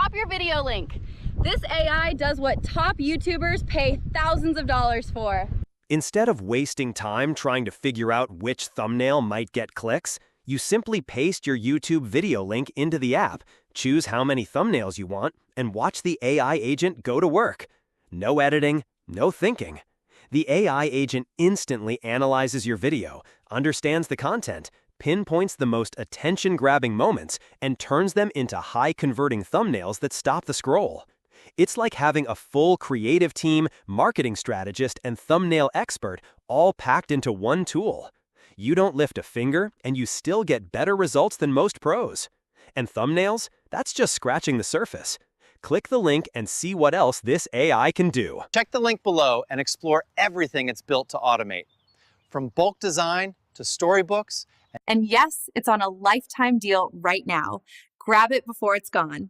crop your video link. This AI does what top YouTubers pay thousands of dollars for. Instead of wasting time trying to figure out which thumbnail might get clicks, you simply paste your YouTube video link into the app, choose how many thumbnails you want, and watch the AI agent go to work. No editing, no thinking. The AI agent instantly analyzes your video, understands the content, pinpoints the most attention-grabbing moments, and turns them into high-converting thumbnails that stop the scroll. It's like having a full creative team, marketing strategist, and thumbnail expert all packed into one tool. You don't lift a finger, and you still get better results than most pros. And thumbnails? That's just scratching the surface. Click the link and see what else this AI can do. Check the link below and explore everything it's built to automate. From bulk design to storybooks. And yes, it's on a lifetime deal right now. Grab it before it's gone.